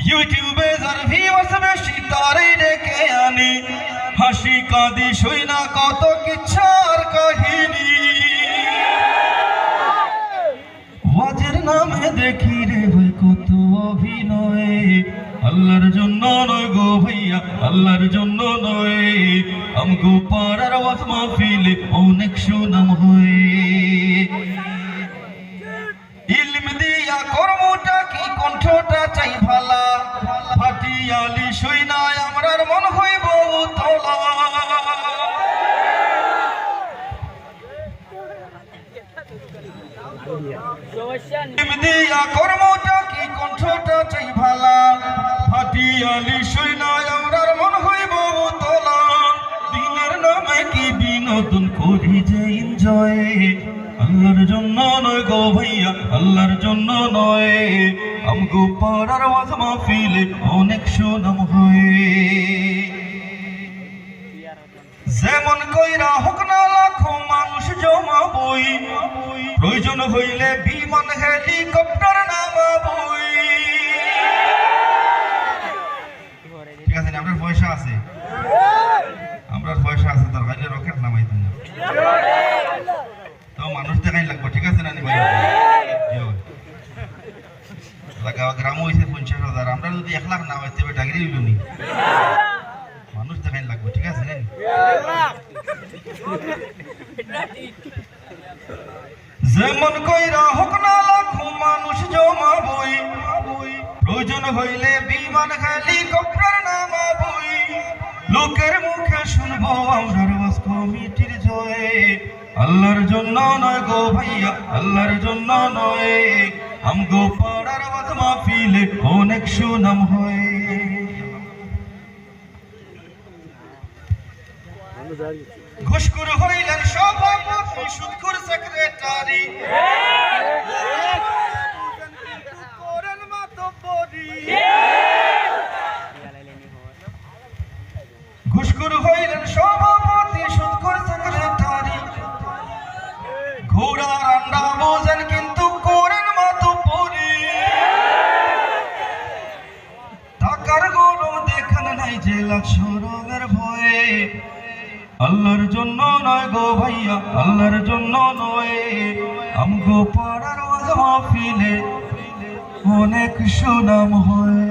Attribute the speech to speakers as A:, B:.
A: ইউটিউবে যার ভিউয়ার্স বেশি তারই ডেকে আনি, হাসি কাঁদি শুই না কত কিচ্ছার কাহিনী। ওয়াজের নামে দেখি রে ভাই কত অভিনয়, আল্লাহর জন্য নয় গো ভাইয়া, আল্লাহর জন্য নয়। আমগো পাড়ার ওয়াজ মাহফিলে অনেক সুনাম হয়। ইলম দিয়া কর্মটা কি কণ্ঠটা চাই ভালা, ফাটিয়ালি শুই না আমরার মন হইব তোলা। ইলম দিয়া কর্মটা কি কণ্ঠটা চাই ভালা, ফাটিয়ালি শুই না আমরার মন হইব তোলা। দিনের নামে কি বিনোদন করি যে এনজয়, আল্লাহর জন্য নয় গো ভাইয়া, আল্লাহর জন্য নয়। আমগো পাড়ার ওয়াজ মাহফিলে অনেক সুনাম হয়। যেমন কইরা হোক না লাখো মানুষ জমাবই, প্রয়োজন হইলে বিমান হেলিকপ্টার নামাবই। ঠিক আছে, আপনার পয়সা আছে, আপনার পয়সা আছে, তার বাইরে রকেট নামাই দিন, তো মানুষ দেখাই লাগবে। ঠিক আছে না ভাই? গ্রাম হয়েছে 50,000, আমরা যদি 1 লাখ না হইতে ডাগরি হইল নি, মানুষ দেখাই লাগবে। ঠিক আছে না? যেমন কইরা হোক না লাখো মানুষ জমাবই, প্রয়োজন হইলে বিমান হেলিকপ্টার নামাবই। লোকের মুখে শুনবো আমরার ওয়াজ কমিটির জয়, আল্লাহর জন্য নয় গো ভাইয়া, আল্লাহর জন্য নয়। আমগো পাড়ার ওয়াজ মাহফিলে অনেক সুনাম হয়। ঘুষখোর হইলেন সভাপতি, সুদখোর সেক্রেটারি, করেন মাতব্বরি। ঘুষখোর হইলেন সভাপতি, সুদখোর সেক্রেটারি, ঘোড়া রান্না বোঝেন কিন্তু করেন মাতব্বরি। টাকার গরম দেখেন নাই যে লাখ শরমের ভয়ে, আল্লাহর জন্য নয় গো ভাইয়া, আল্লাহর জন্য নয়। আমগো পাড়ার ওয়াজ মাহফিলে অনেক সুনাম হয়।